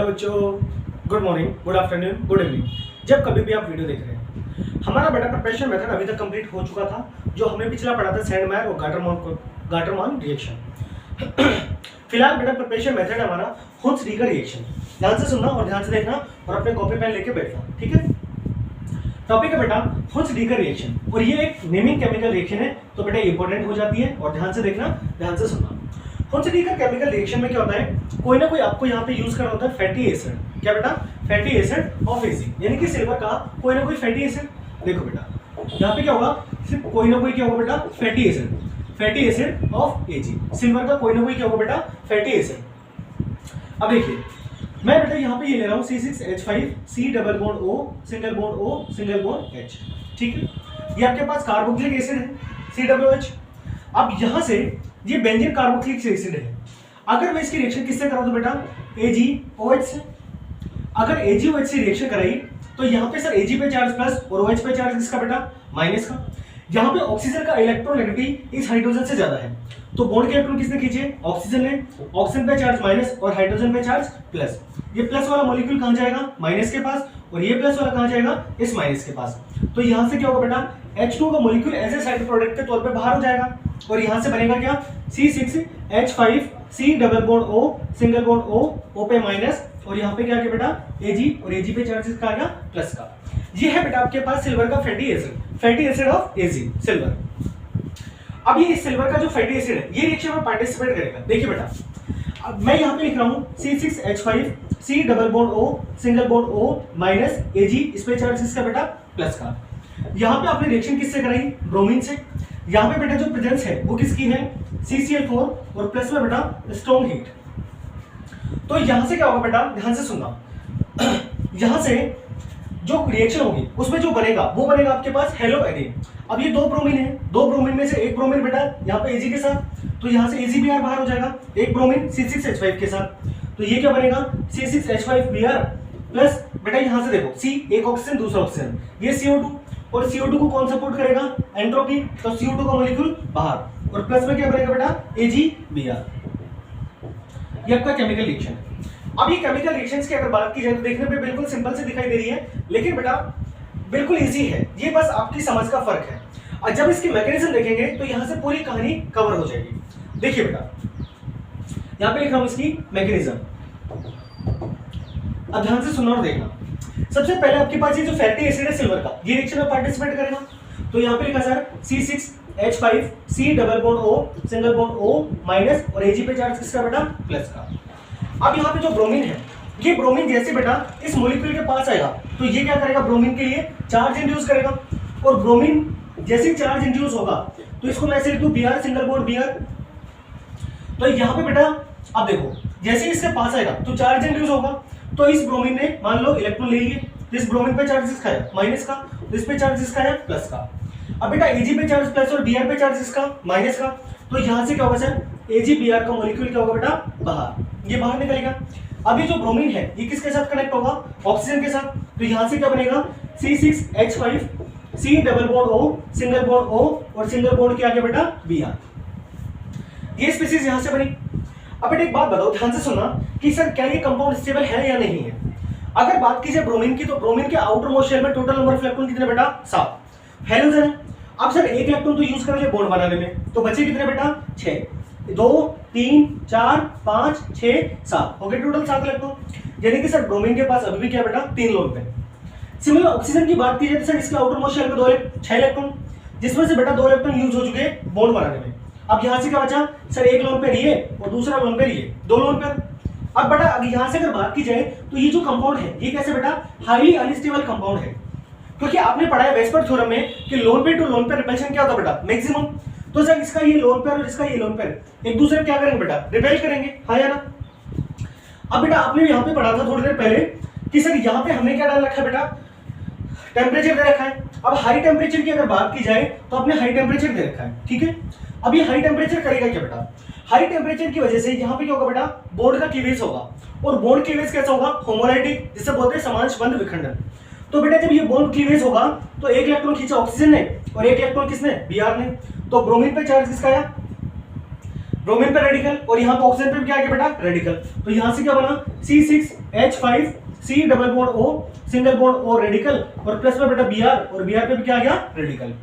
Hello बच्चों, good morning, good afternoon, good evening. जब कभी भी आप वीडियो देख रहे हैं, हमारा बेटा प्रिपरेशन मेथड अभी तक कंप्लीट हो चुका था, जो हमने पिछला पढ़ा था सैंडमायर और गाटरमान रिएक्शन। फिलहाल बेटा प्रिपरेशन मेथड है हमारा हुन्स-डीकर रिएक्शन। ध्यान से सुनना और ध्यान से देखना और अपने कॉपी पेन लेके बैठना, ठीक है। टॉपिक है बेटा हुन्स-डीकर रिएक्शन और ये एक नेमिंग केमिकल रिएक्शन है, तो बेटा इंपॉर्टेंट हो जाती है और ध्यान से देखना, ध्यान से सुनना। हुन्स-डीकर केमिकल रिएक्शन में क्या होता है, कोई ना कोई आपको यहाँ पे यूज करना होता है फैटी एसिड। क्या बेटा? फैटी एसिड ऑफ एजी, यानी कि सिल्वर का कोई ना कोई फैटी एसिड। देखो बेटा यहाँ पे क्या होगा, सिर्फ कोई ना कोई क्या होगा बेटा, fatty acid of AG. Silver का कोई ना कोई क्या होगा बेटा, फैटी एसिड। अब देखिए मैं बेटा यहाँ पे ये ले रहा हूँ C6H5 C double bond O single bond O single bond H, ठीक है। ये आपके पास कार्बोक्सिलिक एसिड है COH। अब यहाँ से ये बेंजीन कार्बोक्सिलिक एसिड है। अगर मैं इसकी रिएक्शन किससे करा दूं बेटा, AgOH से। अगर AgOH से रिएक्शन कराई तो यहाँ पे सर Ag पे चार्ज प्लस और OH पे चार्ज किसका बेटा, माइनस का। यहाँ पे ऑक्सीजन का इलेक्ट्रोनेगेटिविटी इस हाइड्रोजन से ज्यादा है, तो बॉन्ड के इलेक्ट्रॉन किसने खींचे, ऑक्सीजन ने। ऑक्सीजन पे चार्ज माइनस और हाइड्रोजन पे चार्ज प्लस। ये प्लस वाला मॉलिक्यूल कहां जाएगा, माइनस के पास, और ये प्लस वाला कहां जाएगा, इस माइनस के पास। तो यहाँ से क्या होगा बेटा, H2 का molecule as a side product के तौर पे बाहर हो जाएगा और यहाँ से बनेगा क्या, C6H5 C double bond O single bond O पे माइनस, और यहाँ पे क्या है बेटा, Ag, और Ag पे चार्जेस का आएगा प्लस का। ये है बेटा आपके पास सिल्वर का fatty acid of Ag, silver. अब ये सिल्वर का जो फैटी एसिड है, ये रिएक्शन में पार्टिसिपेट करेगा। देखिए बेटा अब मैं यहाँ पे लिख रहा हूँ C6H5 C double bond O single bond O minus Ag, इस पे चार्ज इसका बेटा प्लस का। यहाँ पे आपने रिएक्शन किससे कराई, ब्रोमीन से। यहाँ पे बेटा जो प्रेजेंस है वो किसकी है, CCl4, और प्लस में बेटा स्ट्रॉन्ग हीट। तो यहाँ से क्या होगा बेटा, ध्यान से सुनना, यहाँ से जो रिएक्शन होगी उसमें जो बनेगा वो बनेगा आपके पास हेलो एडिन। अब ये दो ब्रोमीन है, दो ब्रोमीन में से एक ब्रोमीन बेटा यहाँ पे Ag के साथ, तो यहाँ से AgBr बाहर हो जाएगा, एक ब्रोमीन C6H5 के साथ, तो ये क्या बनेगा, C6H5Br प्लस बेटा यहाँ से देखो C, एक ऑक्सीजन दूसरा ऑक्सीजन, ये CO2, और CO2 को कौन सपोर्ट करेगा, एंट्रोपी, तो CO2 का मॉलिक्यूल बाहर, और प्लस में क्या बनेगा बेटा, AgBr। ये आपका केमिकल रिएक्शन है। अब ये केमिकल रिएक्शंस की अगर बात की जाए तो देखने में बिल्कुल सिंपल से दिखाई दे रही है, लेकिन बेटा बिल्कुल इजी है, ये बस आपकी समझ का फर्क है। और जब इसकी मैकेनिज्म देखेंगे तो यहां से पूरी कहानी कवर हो जाएगी। देखिए बेटा यहां पे लिख रहा हूं इसकी मैकेनिज्म, अब ध्यान से सुनना और देखना। सबसे पहले आपके पास ये जो फैटी एसिड है सिल्वर का, ये रिएक्शन में पार्टिसिपेट करेगा, तो यहाँ पे लिखा sir C6H5 C double bond O single bond O minus, और Ag पे चार्ज किसका बेटा, प्लस का। अब यहाँ पे जो ब्रोमीन है, ये ब्रोमीन जैसे बेटा इस मॉलिक्यूल के पास आएगा तो ये क्या करेगा, ब्रोमीन के लिए चार्ज इंड्यूस करेगा, और ब्रोमीन जैसे चार्ज इंड्यूस होगा तो इसको मैं ऐसे लिख दूं Br सिंगल बॉन्ड Br। तो यहाँ पे बेटा अब देखो जैसे इसके पास आएगा तो चार्ज इंड्यूस होगा, तो इस ब्रोमीन ने मान लो इलेक्ट्रॉन ले लिए, तो इस ब्रोमीन पे चार्ज किसका है, माइनस का, तो इस पे चार्ज किसका है, प्लस का। अब बेटा Ag पे चार्ज प्लस और Br पे चार्ज किसका, माइनस का, तो यहाँ से क्या होगा सर, AgBr का मॉलिक्यूल क्या होगा बेटा, बाहर, ये बाहर निकलेगा। अब ये जो ब्रोमीन है ये किसके साथ कनेक्ट होगा, ऑक्सीजन के साथ, तो यहाँ से क्या बनेगा, C6H5 C double bond O single bond O, और सिंगल बॉन्ड क्या बेटा, Br। ये स्पीशीज यहाँ से बनी। अब बेटा एक बात बताओ, ध्यान से सुनना कि सर क्या ये कंपाउंड स्टेबल है या नहीं है। अगर बात की जाए ब्रोमीन की, तो ब्रोमीन के आउटर मोस्ट शेल में टोटल नंबर ऑफ इलेक्ट्रॉन कितने बेटा, 7 हेलोजन है। अब सर एक इलेक्ट्रॉन तो यूज करेंगे बॉन्ड बनाने में, तो बचे कितने बेटा, 6, 2 3 4 5 6 7 हो गए टोटल 7 इलेक्ट्रॉन, यानी कि सर ब्रोमीन के पास अभी भी क्या बेटा, 3 लोन पे। सिमिलर ऑक्सीजन की बात की जाए तो सर इसके आउटर मोस्ट शेल में 6 इलेक्ट्रॉन, जिसमें से बेटा 2 इलेक्ट्रॉन यूज हो चुके बॉन्ड बनाने में। अब यहाँ से क्या बचा सर, एक लोन पे रिए और दूसरा लोन पे रिए, 2 लोन पे। अब बेटा अगर यहाँ से अगर बात की जाए तो ये जो कंपाउंड है ये कैसे बेटा, हाईली अनस्टेबल कंपाउंड है, क्योंकि आपने पढ़ा है वेस्पर थ्योरम में कि lone pair to lone pair repulsion क्या होता है बेटा, मैक्सिमम। तो सर इसका ये लोन पेयर और इसका ये लोन पेयर एक दूसरे को क्या करेंगे बेटा, रिपेल करेंगे, हाँ या ना। अब बेटा आपने यहाँ पे पढ़ा था थोड़ी देर पहले कि सर यहाँ पे हमने क्या डाल रखा है बेटा, टेम्परेचर दे रखा है। अब हाई टेम्परेचर की अगर बात की जाए तो आपने हाई टेम्परेचर दे रखा है, ठीक है। अब ये हाई टेम्परेचर करेगा क्या बेटा, हाई टेम्परेचर की वजह से यहाँ पे क्या होगा बेटा, बॉन्ड का क्लीवेज होगा, और बॉन्ड क्लीवेज कैसा होगा, होमोलाइटिक, जिसे बोलते हैं समांश बंध विखंडन। तो बेटा जब ये बॉन्ड क्लीवेज होगा तो एक इलेक्ट्रॉन खींचा ऑक्सीजन ने और एक इलेक्ट्रॉन किसने, Br ने, तो ब्रोमीन पे चार्ज किसका आया, ब्रोमीन पे रेडिकल और यहाँ पे ऑक्सीजन पे भी क्या आ गया बेटा रेडिकल। तो यहाँ से क्या बना C6H5 C double bond O single bond O radical और प्लस में बेटा Br और Br पे भी क्या आ गया रेडिकल।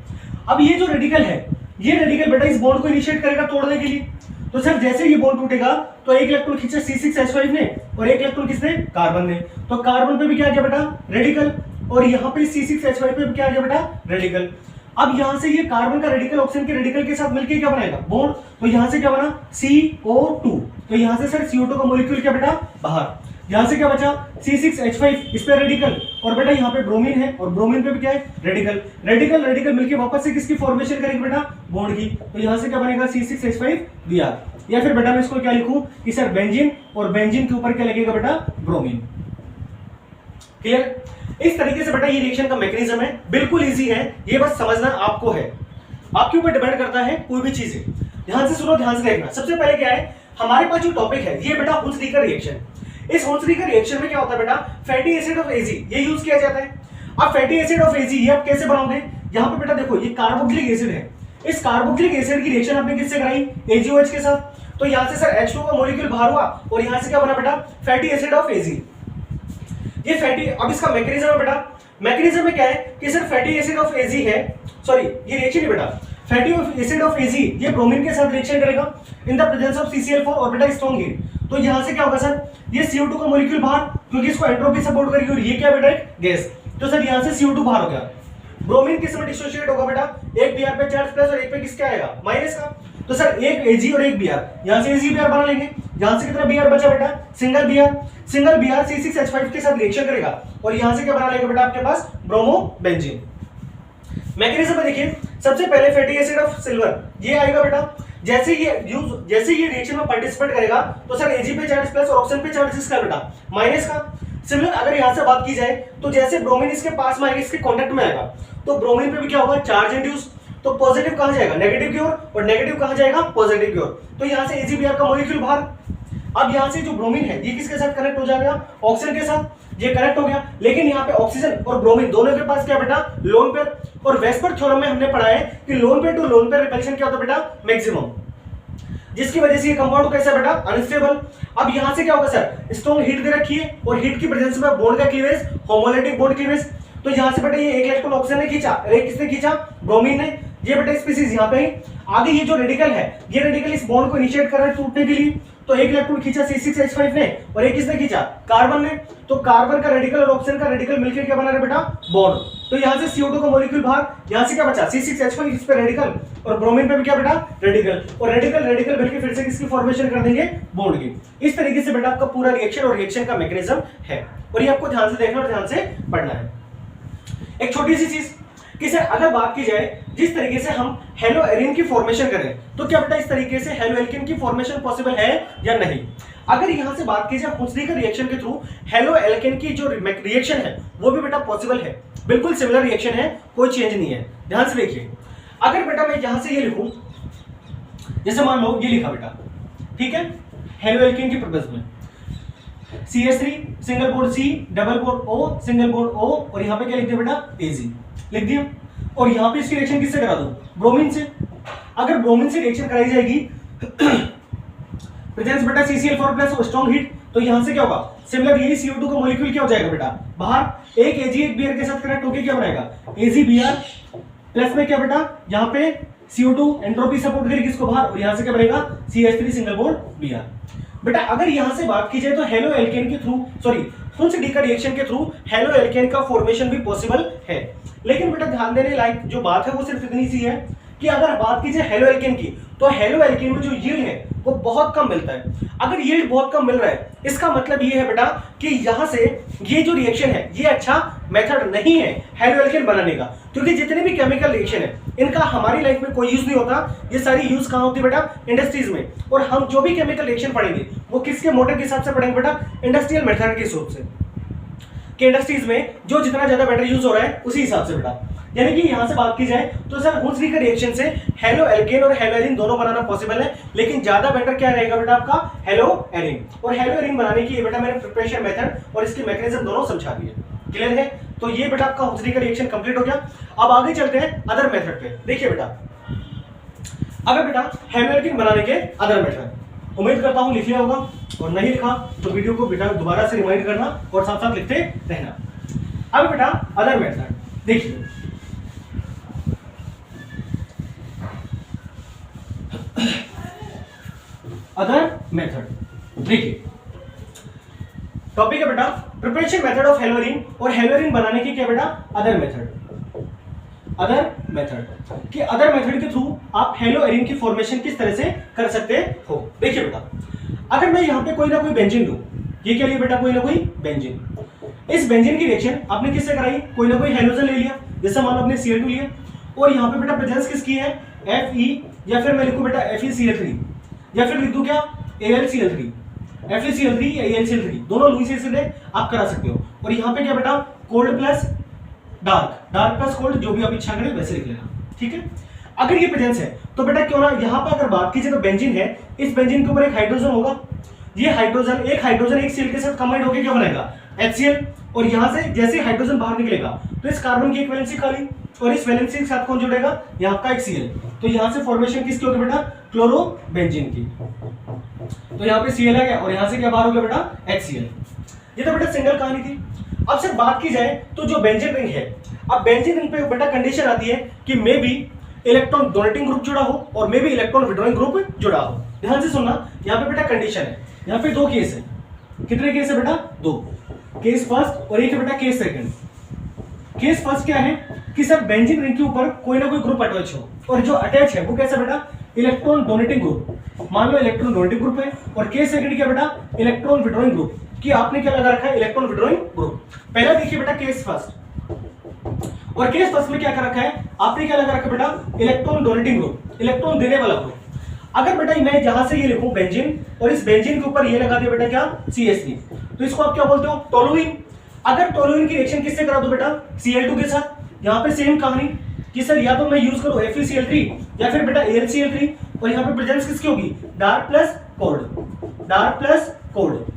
अब ये जो रेडिकल है ये रेडिकल बेटा इस बॉन्ड को इनिशिएट करेगा तोड़ने के लिए। तो सर जैसे ये बॉन्ड टूटेगा तो एक इलेक्ट्रॉन खींचा C6H5 ने और एक इलेक्ट्रॉन किसने कार्बन ने। तो कार्बन पे भी क्या आ गया बेटा रेडिकल और यहाँ पे C6H5 पे भी क्या आ गया बेटा रेडिकल। अब यहाँ से ये कार्बन का रेडिकल ऑक्सीजन के रेडिकल के साथ मिलकर क्या बनाएगा बॉन्ड। तो यहाँ से क्या बना CO2। तो यहाँ से सर CO2 का मॉलिक्यूल क्या बेटा बाहर। यहाँ से क्या बचा C6H5 इस पे रेडिकल और बेटा यहाँ पे ब्रोमीन है और ब्रोमीन पे भी क्या है रेडिकल। रेडिकल रेडिकल मिलके वापस से किसकी फॉर्मेशन करेगी बेटा बॉन्ड की। तो यहाँ से क्या बनेगा C6H5Br या फिर बेटा मैं इसको क्या लिखूं कि सर बेंजीन और बेंजीन के ऊपर क्या लगेगा बेटा ब्रोमीन। क्लियर। इस तरीके से बेटा ये रिएक्शन का मैकेनिज्म है, बिल्कुल इजी है, ये बस समझना आपको है, आपके ऊपर डिपेंड करता है कोई भी चीज है। ध्यान से सुनो, ध्यान से देखना। सबसे पहले क्या है हमारे पास जो टॉपिक है ये बेटा हुल्स-डीकर रिएक्शन। इस हुल्स-डीकर रिएक्शन में क्या होता है बेटा फैटी एसिड ऑफ Ag ये यूज किया जाता है। अब फैटी एसिड ऑफ Ag ये आप कैसे बनाओगे। यहाँ पे बेटा देखो ये कार्बोक्सिलिक एसिड है, इस कार्बोक्सिलिक एसिड की रिएक्शन आपने किससे कराई AgOH के साथ। तो यहाँ से सर H2 का मॉलिक्यूल बाहर हुआ और यहाँ से क्या बना बेटा फैटी एसिड ऑफ Ag। ये फैटी, अब इसका मैकेनिज्म है बेटा, मैकेनिज्म में क्या है कि sir fatty acid of Ag है, सॉरी ये रिएक्शन है बेटा फैटी एसिड ऑफ Ag ये ब्रोमीन के साथ रिएक्शन करेगा in the presence of CCl4 और बेटा स्ट्रांग हीट। तो यहाँ से क्या होगा सर ये CO2 का मॉलिक्यूल बाहर क्योंकि इसको एंट्रोपी सपोर्ट करेगी और ये क्या बेटा एक गैस। तो सर यहाँ से CO2 बाहर हो गया, ब्रोमीन किस में डिसोसिएट होगा बेटा एक Br पे चार्ज प्लस और एक पे किसका आएगा माइनस का। तो सर एक Ag और एक Br, यहाँ से AgBr बना लेंगे, यहाँ से कितना Br बचा बेटा सिंगल Br C6H5 के साथ रिएक्शन करेगा और यहाँ से क्या बना लेगा बेटा आपके पास ब्रोमो बेंजीन। मैकेनिज्म में देखिए सबसे पहले फैटी एसिड ऑफ सिल्वर ये आएगा बेटा, जैसे ये रिएक्शन में पार्टिसिपेट करेगा तो सर Ag पे चार्ज प्लस और ऑक्सीजन पे चार्ज किसका बेटा माइनस का। सिमिलर अगर यहाँ से बात की जाए तो जैसे ब्रोमीन इसके पास में आएगा इसके कांटेक्ट में आएगा तो ब्रोमीन पे भी क्या होगा चार्ज इंड्यूस। तो पॉजिटिव कहां जाएगा नेगेटिव की ओर और नेगेटिव कहां जाएगा पॉजिटिव की ओर। तो यहाँ से AgBr का मॉलिक्यूल बाहर। अब यहाँ से जो ब्रोमीन है ये किसके साथ कनेक्ट हो जाएगा ऑक्सीजन के साथ, ये कनेक्ट हो गया। लेकिन यहाँ पे ऑक्सीजन और ब्रोमीन दोनों के पास क्या बेटा लोन पेयर, और वेस्पर थ्योरम में हमने पढ़ा है कि lone pair to lone pair repulsion क्या होता है बेटा मैक्सिमम, जिसकी वजह से ये कंपाउंड कैसा बेटा अनस्टेबल। अब यहाँ से क्या होगा सर स्ट्रॉन्ग हीट दे रखी है और हीट की प्रेजेंस में बॉन्ड का क्लीवेज होमोलिटिक बॉन्ड क्लीवेज। तो यहाँ से बेटा ये एक इलेक्ट्रॉन ऑक्सीजन ने खींचा और एक किसने खींचा ब्रोमीन ने, ये बेटा स्पीसीज यहाँ पे आगे ये जो रेडिकल है ये रेडिकल इस बॉन्ड को इनिशिएट कर रहा है टूटने के लिए। तो एक इलेक्ट्रॉन खींचा C6H5 ने और एक किसने खींचा कार्बन ने। तो कार्बन का रेडिकल और ऑक्सीजन का रेडिकल मिलकर क्या बना रहा है बेटा बॉन्ड। तो यहाँ से CO2 का मॉलिक्यूल बाहर, यहाँ से क्या बचा C6H5 इस पे रेडिकल और ब्रोमीन पे भी क्या बेटा रेडिकल और रेडिकल रेडिकल मिलकर फिर से किसकी फॉर्मेशन कर देंगे बॉन्ड की। इस तरीके से बेटा आपका पूरा रिएक्शन और रिएक्शन का मैकेनिज्म है और ये आपको ध्यान से देखना और ध्यान से पढ़ना है। एक छोटी सी चीज कि सर अगर बात की जाए जिस तरीके से हम हेलो एरिन की फॉर्मेशन करें तो क्या बेटा इस तरीके से हेलो एल्केन की फॉर्मेशन पॉसिबल है या नहीं। अगर यहां से बात की जाए हुल्स-डीकर रिएक्शन के थ्रू हेलो एल्केन की जो रिएक्शन है वो भी बेटा पॉसिबल है, बिल्कुल सिमिलर रिएक्शन है, कोई चेंज नहीं है। ध्यान से देखिए अगर बेटा मैं यहां से ये लिखूं, जैसे मान लो ये लिखा बेटा ठीक है हेलो एल्केन की प्रोपेस में CH3 single bond C double bond O single bond O और यहाँ पे क्या लिख दिया बेटा Ag लिख दिया और यहाँ पे इसकी रिएक्शन किससे करा दूं ब्रोमीन से। अगर ब्रोमीन से रिएक्शन कराई जाएगी प्रेजेंस बेटा CCl4 प्लस स्ट्रांग हीट तो यहाँ से क्या होगा सिमिलर यही CO2 का मॉलिक्यूल क्या हो जाएगा बेटा बाहर, एक Ag एक Br के साथ कनेक्ट होकर क्या बनाएगा AgBr प्लस में क्या बेटा यहाँ पे CO2 एंट्रोपी सपोर्ट करेगी किसको बाहर और यहाँ से क्या बनेगा CH3 सिंगल बॉन्ड Br। बेटा अगर यहां से बात की जाए तो हेलो एल्केन के थ्रू हुल्स-डीकर रिएक्शन के थ्रू हेलो एल्केन का फॉर्मेशन भी पॉसिबल है। लेकिन बेटा ध्यान देने लायक जो बात है वो सिर्फ इतनी सी है कि अगर बात की जाए हेलो एल्केन की तो हेलो एल्केन में जो यील्ड है वो बहुत कम मिलता है। अगर यील्ड बहुत कम मिल रहा है इसका मतलब ये है बेटा कि यहां से ये जो रिएक्शन है ये अच्छा मेथड नहीं है हेलो एल्केन बनाने का, क्योंकि जितने भी केमिकल रिएक्शन है इनका हमारी लाइफ में कोई यूज नहीं होता। ये सारी यूज कहां होती है बेटा इंडस्ट्रीज में, और हम जो भी केमिकल रिएक्शन पढ़ेंगे वो किसके मोटर के हिसाब से पढ़ेंगे बेटा इंडस्ट्रियल मेथड के हिसाब से, कि इंडस्ट्रीज में जो जितना ज्यादा बेटर यूज हो रहा है उसी हिसाब से बेटा। यानी कि यहां से बात की जाए तो सर हुल्स-डीकर रिएक्शन से हेलो एल्केन और हेलो एरिन दोनों बनाना पॉसिबल है, लेकिन ज्यादा बेटर क्या रहेगा बेटा आपका हेलो एरिन। और हेलो एरिन बनाने की बेटा मैंने प्रिपरेशन मेथड और इसके मैकेनिज्म दोनों समझा दिए, क्लियर है। तो ये बेटा आपका हुल्स-डीकर रिएक्शन कंप्लीट हो गया। अब आगे चलते हैं अदर मेथड पे। देखिए बेटा अब है बेटा हेलोएल्कीन बनाने के अदर मेथड। उम्मीद करता हूं लिख लिया होगा, और नहीं लिखा तो वीडियो को बेटा दोबारा से रिमाइंड करना और साथ साथ लिखते रहना। अब बेटा अदर मेथड देखिए, अदर मेथड देखिए, टॉपिक है बेटा प्रिपरेशन मेथड ऑफ हेलोरीन, और हेलोरीन बनाने की क्या बेटा अदर मेथड। अदर मेथड कि अदर मेथड के थ्रू आप हेलोएरिन की फॉर्मेशन किस तरह से कर सकते हो। देखिए बेटा, अगर मैं यहाँ पे कोई ना कोई बेंजीन लूं, ये क्या लिया बेटा, कोई ना कोई बेंजीन, इस बेंजीन की रिएक्शन आपने किससे कराई, कोई ना कोई हेलोजन ले लिया, जैसे मान लो आपने Cl2 लिया, और यहाँ पे बेटा प्रेजेंस किसकी है Fe, या फिर मैं लिखूं बेटा FeCl3, या फिर लिख दूं क्या AlCl3, FeCl3 या AlCl3, दोनों लुईस एसिड है, आप करा सकते हो। और यहाँ पे क्या बेटा cold plus dark, dark plus cold, जो भी आप इच्छा करें वैसे लिख लेना, ठीक है। अगर ये प्रेजेंस है तो बेटा क्यों ना यहाँ पर अगर बात कीजिए तो बेंजीन है, इस बेंजीन के ऊपर एक हाइड्रोजन होगा, ये हाइड्रोजन एक Cl के साथ कंबाइंड होकर क्या बनाएगा HCl, और यहाँ से जैसे हाइड्रोजन बाहर निकलेगा तो इस कार्बन की एक वैलेंसी खाली, और इस वैलेंसी के साथ कौन जुड़ेगा, यहाँ का एक Cl, तो यहाँ से फॉर्मेशन किसकी होगी बेटा क्लोरोबेंजीन की, तो यहाँ पे Cl आ गया, और यहाँ से क्या बाहर हो गया बेटा HCl। ये तो बेटा सिंगल कहानी थी। अब सिर्फ बात की जाए तो जो बेंजीन रिंग है, अब बेंजीन रिंग पे बेटा कंडीशन आती है कि may be electron donating group जुड़ा हो और may be electron withdrawing group जुड़ा हो। ध्यान से सुनना, यहाँ पे बेटा कंडीशन है, यहाँ पे दो केस है, कितने केस है बेटा, दो, केस फर्स्ट और एक है बेटा केस सेकंड। केस फर्स्ट क्या है कि सर बेंजीन रिंग के ऊपर कोई ना कोई ग्रुप अटैच हो, और जो अटैच है वो कैसा बेटा इलेक्ट्रॉन डोनेटिंग ग्रुप, मान लो इलेक्ट्रॉन डोनेटिंग ग्रुप है, और केस सेकंड क्या बेटा इलेक्ट्रॉन विड्रॉइंग ग्रुप, कि आपने क्या लगा रखा है इलेक्ट्रॉन विड्रॉइंग ग्रुप। पहला देखिए बेटा केस फर्स्ट, और केस फर्स्ट में क्या कर रखा है आपने, क्या लगा रखा है बेटा इलेक्ट्रॉन डोनेटिंग ग्रुप, इलेक्ट्रॉन देने वाला ग्रुप। अगर बेटा मैं जहां से ये लिखूं बेंजीन, और इस बेंजीन के ऊपर ये लगा दिया बेटा क्या CH3, तो इसको आप क्या बोलते हो टोलुइन। अगर टोलुइन की रिएक्शन किससे करा दो बेटा Cl2 के साथ, यहाँ पे सेम कहानी कि सर या तो मैं यूज करूं FeCl3 या फिर बेटा AlCl3, और यहाँ पे प्रेजेंस किसकी होगी dark plus cold, dark plus cold.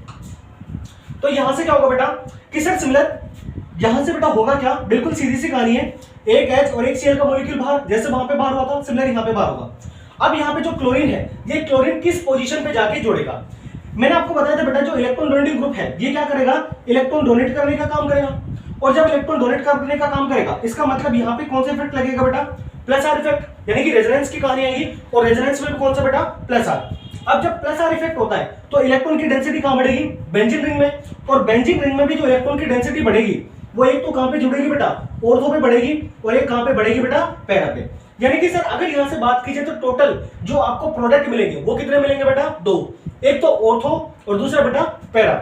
तो यहां से क्या होगा बेटा कि सर सिमिलर, यहां से बेटा होगा क्या, बिल्कुल सीधी सी कहानी है, एक H और एक Cl का मॉलिक्यूल बाहर, जैसे वहां पे बाहर हुआ था सिमिलर यहाँ पे बाहर होगा। अब यहाँ पे जो क्लोरीन है, ये क्लोरीन किस पोजीशन पे जाके जोड़ेगा, मैंने आपको बताया था बेटा जो इलेक्ट्रॉन डोनेटिंग ग्रुप है ये क्या करेगा इलेक्ट्रॉन डोनेट करने का काम करेगा, और जब इलेक्ट्रॉन डोनेट करने का काम करेगा इसका मतलब यहाँ पे कौन सा इफेक्ट लगेगा बेटा प्लस आर इफेक्ट, यानी कि रेजोनेंस की कहानी आएगी, और रेजोनेंस में कौन सा बेटा प्लस आर। अब जब प्लस आर इफेक्ट होता है तो इलेक्ट्रॉन की डेंसिटी कहां बढ़ेगी बेंजीन रिंग में, और बेंजीन रिंग में भी जो इलेक्ट्रॉन की डेंसिटी बढ़ेगी वो एक तो कहां पे जुड़ेगी बेटा ऑर्थो पे बढ़ेगी, और एक कहां पे बढ़ेगी बेटा पैरा पे। यानी कि सर अगर यहां से बात की जाए तो टोटल जो आपको प्रोडक्ट मिलेंगे वो कितने मिलेंगे बेटा दो, एक तो ऑर्थो और दूसरा बेटा पैरा।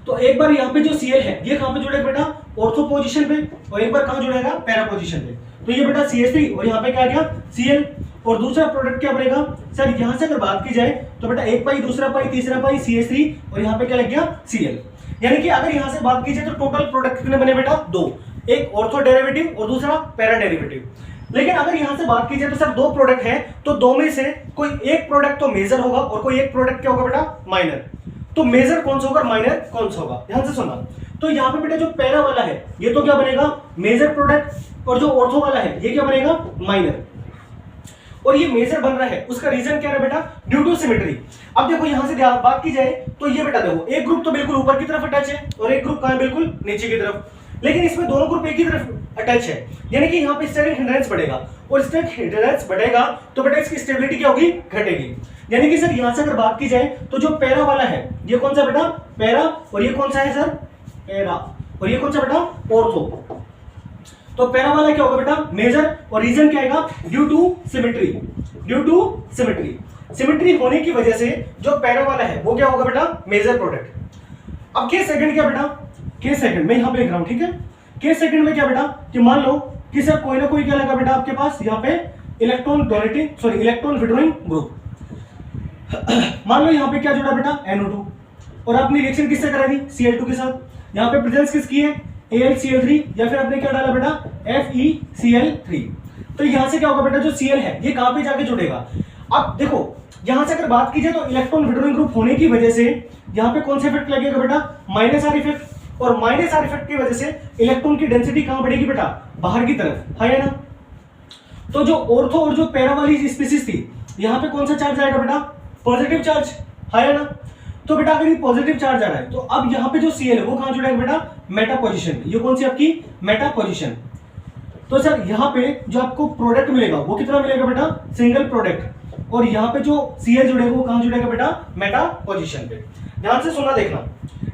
तो एक बार यहाँ पे जो Cl है ये कहां पे जुड़ेगा बेटा ऑर्थो पोजीशन पे, और एक बार कहां जुड़ेगा पैरा पोजीशन पे, तो ये बेटा CH3 और यहाँ पे क्या आ गया Cl, और दूसरा प्रोडक्ट क्या बनेगा सर, यहां से अगर बात की जाए तो बेटा एक पाई दूसरा पाई तीसरा पाई CH3, और यहाँ पे क्या लग गया Cl। यानी कि अगर यहां से बात की जाए तो टोटल प्रोडक्ट कितने बने बेटा दो, एक ऑर्थो डेरिवेटिव और दूसरा पैरा डेरिवेटिव। लेकिन अगर यहां से बात की जाए तो सर दो प्रोडक्ट है, तो दो में से कोई एक प्रोडक्ट तो मेजर होगा और कोई एक प्रोडक्ट क्या होगा बेटा माइनर, तो मेजर कौन सा होगा माइनर कौन सा होगा, ध्यान से सुनना। तो यहाँ पे बेटा जो पैरा वाला है ये तो क्या बनेगा मेजर प्रोडक्ट, और जो ऑर्थो वाला है ये क्या बनेगा माइनर, और ये मेजर बन रहा है उसका रीजन क्या है बेटा ड्यू टू सिमेट्री। अब देखो यहां से बात की जाए तो ये बेटा देखो एक ग्रुप तो बिल्कुल ऊपर की तरफ अटैच है और एक ग्रुप कहां है बिल्कुल नीचे की तरफ, लेकिन इसमें दोनों ग्रुप एक ही तरफ अटैच है, यानी कि यहाँ पे स्टैटिक हिंड्रेंस बढ़ेगा, और स्टैटिक हिंड्रेंस बढ़ेगा तो बेटा इसकी स्टेबिलिटी क्या होगी घटेगी। यानी कि सर यहां से अगर बात की जाए तो जो पैरा वाला है ये कौन सा बेटा पैरा, और ये कौन सा है सर पैरा, और ये कौन सा बेटा ऑर्थो। तो पैरा वाला क्या होगा बेटा मेजर, और रीजन क्या आएगा due to symmetry, due to symmetry. Symmetry होने की वजह से जो पैरा वाला है वो क्या होगा बेटा मेजर प्रोडक्ट। अब केस सेकंड क्या बेटा, केस सेकंड में यहां पे लिख रहा हूं, ठीक है। केस सेकंड में क्या बेटा कि मान लो कि सर कोई ना कोई क्या लगा बेटा आपके पास यहाँ पे electron donating sorry electron withdrawing group, मान लो यहाँ पे क्या जुड़ा बेटा NO2, और आपने रिएक्शन किससे करा दी Cl2 के साथ, यहाँ पे प्रेजेंस किसकी है AlCl3, या फिर आपने क्या डाला बेटा FeCl3। तो यहां से क्या होगा बेटा जो Cl है ये कहां पे जाके जुड़ेगा। अब देखो यहां से अगर बात की जाए तो इलेक्ट्रॉन विड्रॉइंग ग्रुप होने की वजह से यहाँ पे कौन सा इफेक्ट लगेगा बेटा माइनस आर इफेक्ट, और माइनस आर इफेक्ट की वजह से इलेक्ट्रॉन की डेंसिटी कहां बढ़ेगी बेटा बाहर की तरफ, है ना। तो जो ऑर्थो और जो पैरा वाली स्पीसीज थी, यहाँ पे कौन सा चार्ज आएगा बेटा? पॉजिटिव चार्ज है ना। तो बेटा अगर ये पॉजिटिव चार्ज आ रहा है तो अब यहाँ पे जो Cl है वो कहां जुड़ेगा बेटा? Meta position. ये कौन सी आपकी? Meta position. तो सर यहाँ पे जो आपको प्रोडक्ट मिलेगा वो कितना मिलेगा बेटा? Single product. और यहाँ पे जो Cl जुड़ेगा वो कहां जुड़ेगा बेटा? मेटा पोजीशन पे। ध्यान से सुनना, देखना,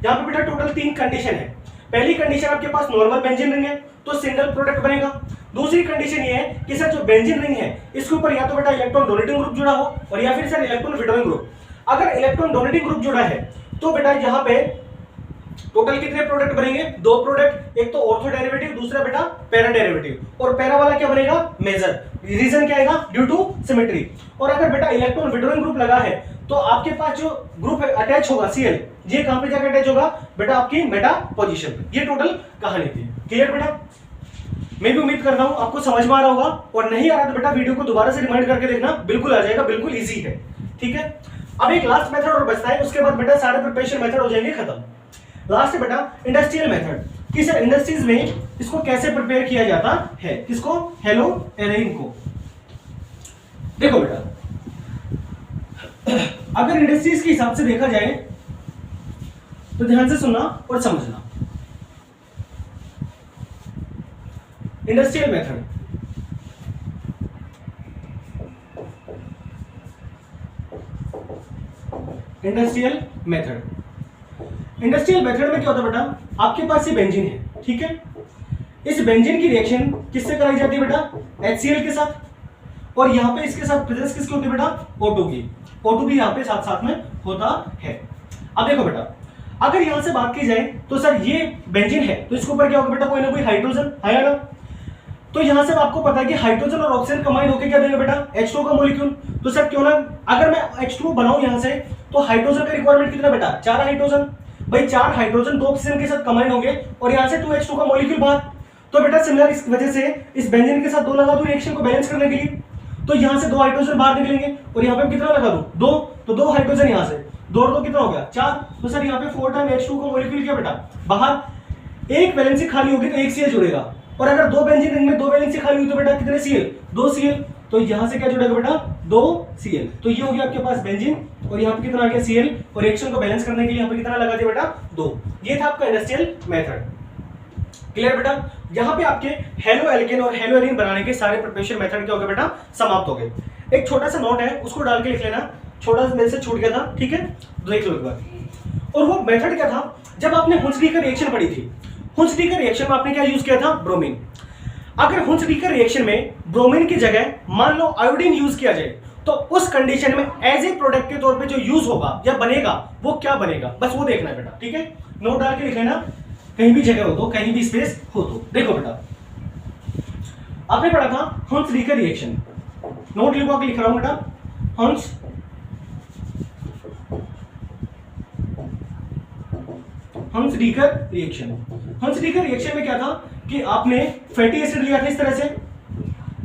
यहाँ पे बेटा टोटल 3 कंडीशन है। पहली कंडीशन आपके पास नॉर्मल बेंजीन रिंग है तो सिंगल प्रोडक्ट बनेगा। दूसरी कंडीशन ये है कि सर जो बेंजीन रिंग है इसके ऊपर या तो बेटा इलेक्ट्रॉन डोनेटिंग ग्रुप जुड़ा हो और या फिर सर इलेक्ट्रॉन विड्रॉइंग ग्रुप। अगर इलेक्ट्रॉन डोनेटिंग ग्रुप जुड़ा है तो बेटा यहाँ पे टोटल कितने प्रोडक्ट बनेंगे? 2 प्रोडक्ट, एक तो ऑर्थो डेरिवेटिव, दूसरा बेटा पैरा डेरिवेटिव। और पैरा वाला क्या बनेगा? मेजर। रीजन क्या आएगा? Due to symmetry. और अगर बेटा इलेक्ट्रॉन विड्रॉइंग ग्रुप लगा है तो आपके पास जो ग्रुप अटैच होगा Cl, ये कहां पे जाकर अटैच होगा बेटा? आपकी मेटा पोजीशन पे। ये टोटल कहानी थी। क्लियर बेटा? मैं भी उम्मीद कर रहा हूं आपको समझ में आ रहा होगा, और नहीं आ रहा तो बेटा वीडियो को दोबारा से रिमाइंड करके देखना, बिल्कुल आ जाएगा, बिल्कुल इजी है। ठीक है, अब एक लास्ट मेथड और बचता है, उसके बाद बेटा सारे प्रिपरेशन मेथड हो जाएंगे खत्म। लास्ट है बेटा इंडस्ट्रियल मेथड, कि सर इंडस्ट्रीज में इसको कैसे प्रिपेयर किया जाता है, किसको? हेलो एरेन को। देखो बेटा अगर इंडस्ट्रीज के हिसाब से देखा जाए तो ध्यान से सुनना और समझना। इंडस्ट्रियल मेथड, इंडस्ट्रियल मेथड में क्या होता है बेटा? आपके पास ये बेंजीन है, ठीक है। इस बेंजीन की रिएक्शन किससे कराई जाती है बेटा? HCl के साथ। और यहां पे इसके साथ प्रेजेंस किसकी होती है बेटा? O2 की। O2 भी यहां पे साथ साथ में होता है। अब देखो बेटा अगर यहां से बात की जाए तो सर ये बेंजीन है तो इसके ऊपर क्या होगा बेटा? कोई ना कोई हाइड्रोजन है ना। तो यहां से आपको पता है कि हाइड्रोजन और ऑक्सीजन कंबाइन होकर क्या देंगे बेटा? H2 का मॉलिक्यूल। तो सर क्यों ना अगर मैं H2 बनाऊं यहां से तो हाइड्रोजन का रिक्वायरमेंट कितना बेटा? 4 हाइड्रोजन। भाई 4 हाइड्रोजन 2 ऑक्सीजन के साथ कंबाइन होंगे और यहां से 2H2 का मॉलिक्यूल बाहर। तो बेटा सिमिलर इस वजह से इस बेंजीन के साथ 2 लगा दूं रिएक्शन को बैलेंस करने के लिए, तो यहां से 2 हाइड्रोजन बाहर निकलेंगे और यहां पे कितना लगा दूं? 2। तो 2 हाइड्रोजन यहां से 2 और 2 कितना हो गया? 4। तो सर यहां पे 4 टाइम H2 का मॉलिक्यूल क्या बेटा? बाहर। एक वैलेंसी खाली होगी तो एक Cl जुड़ेगा, और अगर 2 बेंजीन रिंग में 2 वैलेंसी खाली हुई तो बेटा कितने Cl? 2 Cl। तो यहां से क्या जुड़ेगा बेटा? 2 Cl। तो ये हो गया आपके पास बेंजीन, और यहां पे कितना आ गया? Cl। और रिएक्शन को बैलेंस करने के लिए यहां पे कितना लगा दिया बेटा? 2। ये था आपका इंडस्ट्रियल मेथड। क्लियर बेटा? यहां पे आपके हेलो एल्केन और हेलो एरीन बनाने के सारे प्रिपरेशन मेथड क्या हो गए बेटा? समाप्त हो गए। एक छोटा सा नोट है उसको डाल के लिख लेना, छोटा सा मेरे से छूट गया था, ठीक है, देख लो एक बार। और वो मेथड क्या था? जब आपने हुंसडीकर रिएक्शन पढ़ी थी, हुंसडीकर रिएक्शन में आपने क्या यूज किया था? ब्रोमीन। अगर हुंसडीकर रिएक्शन में ब्रोमीन की जगह मान लो आयोडीन यूज किया जाए तो उस कंडीशन में एज ए प्रोडक्ट के तौर पे जो यूज होगा या बनेगा वो क्या बनेगा, बस वो देखना है बेटा। ठीक है, नोट डाल के लिख लेना, कहीं भी जगह हो तो, कहीं भी स्पेस हो तो। देखो बेटा आपने पढ़ा था हुंसडीकर रिएक्शन, नोट लिखवा के लिख रहा हूं बेटा। हुंसडीकर रिएक्शन में क्या था कि आपने फैटी एसिड लिया था इस तरह से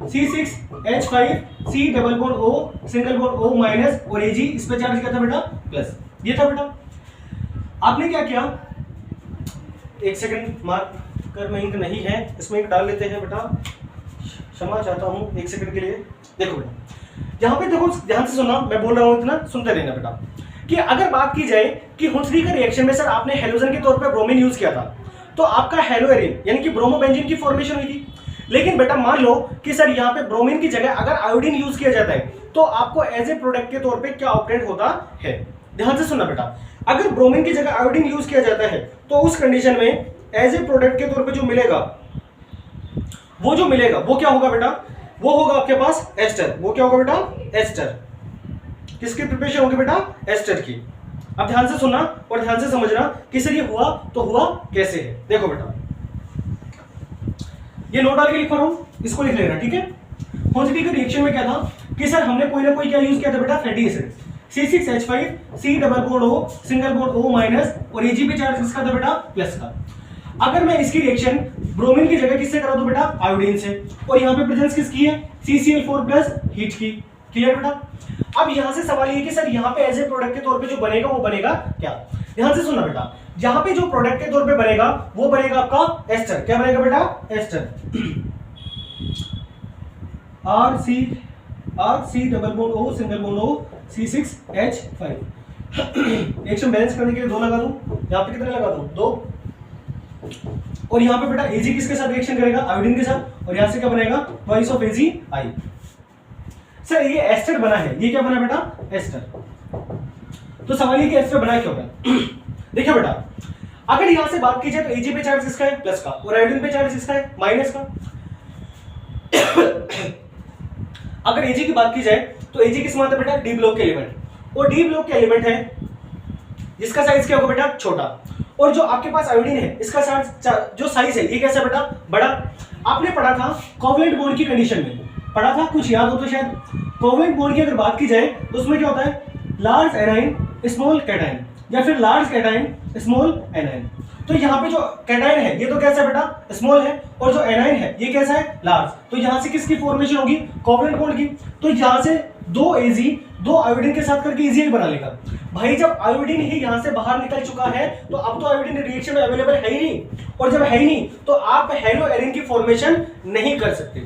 C6H5C double bond O single bond O minus और Ag इस पे चार्ज किया था बेटा प्लस, ये था बेटा। आपने क्या किया? एक सेकंड, मार्कर में इंक नहीं है, इसमें इंक डाल लेते हैं बेटा, क्षमा चाहता हूं एक सेकंड के लिए। देखो बेटा यहां पे देखो, ध्यान से सुनना, मैं बोल रहा हूं इतना सुनते रहना बेटा, कि अगर बात की जाए कि हुंसडीकर रिएक्शन में सर आपने हेलोजन के तौर पे ब्रोमीन यूज किया था तो आपका हेलो एरीन यानी कि ब्रोमोबेंजीन की फॉर्मेशन हुई थी। लेकिन बेटा मान लो कि सर यहाँ पे ब्रोमीन की जगह अगर आयोडीन यूज किया जाता है तो आपको एज ए प्रोडक्ट के तौर पे क्या ऑपरेट होता है? ध्यान से सुनना बेटा, अगर ब्रोमीन की जगह आयोडीन यूज किया जाता है तो उस कंडीशन में एज ए प्रोडक्ट के तौर पे जो मिलेगा वो क्या होगा बेटा? वो होगा आपके पास एस्टर। वो क्या होगा बेटा? एस्टर। किसकी प्रिपरेशन होगी बेटा? एस्टर की। अब ध्यान से सुनना और ध्यान से समझना कि सर ये हुआ तो हुआ कैसे है। देखो बेटा ये नोट डाल के लिख रहा हूं, इसको लिख लेना, ठीक है। हुंसडीकर रिएक्शन में क्या था कि सर हमने कोई ना कोई क्या यूज किया था बेटा? Fatty acid C6H5C double bond O single bond O minus और Ag पे चार्ज किसका था बेटा? प्लस का। अगर मैं इसकी रिएक्शन ब्रोमीन की जगह किससे करा दूं बेटा? आयोडीन से, और यहाँ पे प्रेजेंस किसकी है? CCl4 प्लस हीट की। क्लियर बेटा? अब यहां से सवाल ये कि सर यहाँ पे एज ए प्रोडक्ट के तौर पे जो बनेगा वो बनेगा क्या? ध्यान से सुनना बेटा, यहाँ पे जो प्रोडक्ट के तौर पे बनेगा वो बनेगा आपका एस्टर। क्या बनेगा बेटा? Ester. RC double bond O single bond O C6H5। Reaction balance करने के लिए 2 लगा दूं, यहाँ पे कितने लगा दूं 2, और यहाँ पे बेटा Ag किसके साथ रिएक्शन करेगा, आयोडीन के साथ, और यहाँ से क्या बनेगा ट्वाइस ऑफ AgI। सर ये एस्टर बना है, ये क्या बना बेटा एस्टर। तो सवाल ये कि एस्टर बना क्यों होगा। देखिए बेटा अगर यहां से बात की जाए तो Ag पे चार्ज किसका है प्लस का, और आयोडीन पे चार्ज किसका है माइनस का। अगर Ag की बात की जाए तो Ag किस मात्रा बेटा डी ब्लॉक के एलिमेंट, और डी ब्लॉक के एलिमेंट है जिसका साइज क्या होगा बेटा छोटा, और जो आपके पास आयोडीन है इसका जो साइज है ये कैसा बेटा बड़ा। आपने पढ़ा था कोवलेंट बॉन्ड की कंडीशन में, पढ़ा था कुछ याद हो तो शायद। कोवलेंट बॉन्ड की अगर बात की जाए तो उसमें क्या होता है लार्ज एनाइन स्मॉल कैटाइन, या फिर लार्ज कैटाइन स्मॉल एनाइन। तो यहाँ पे जो कैटाइन है ये तो कैसा है बेटा स्मॉल है, और जो एनाइन है ये कैसा है लार्ज। तो यहाँ से किसकी फॉर्मेशन होगी कोवलेंट बॉन्ड की। तो यहाँ से 2 Ag 2 आयोडीन के साथ करके इजीली बना लेगा। भाई जब आयोडीन ही यहाँ से बाहर निकल चुका है तो अब तो आयोडीन रिएक्शन में अवेलेबल है ही नहीं, और जब है ही नहीं तो आप हेलो एरिन की फॉर्मेशन नहीं कर सकते।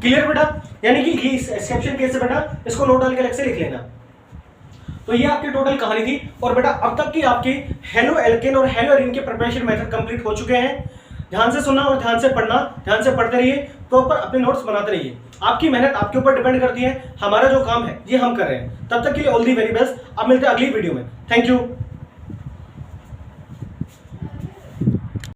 क्लियर बेटा, यानी कि ये एक्सेप्शन केस है बेटा, इसको नोट डाल के अलग से लिख लेना। तो ये आपकी टोटल कहानी थी, और बेटा अब तक की आपकी हेलो एल्केन और हेलो एरिन के प्रिपरेशन मेथड कंप्लीट हो चुके हैं। ध्यान से सुनना और ध्यान से पढ़ना, ध्यान से पढ़ते रहिए, प्रॉपर अपने नोट्स बनाते रहिए। आपकी मेहनत आपके ऊपर डिपेंड करती है, हमारा जो काम है ये हम कर रहे हैं। तब तक के लिए ऑल दी वेरी बेस्ट। अब मिलते हैं अगली वीडियो में। Thank you.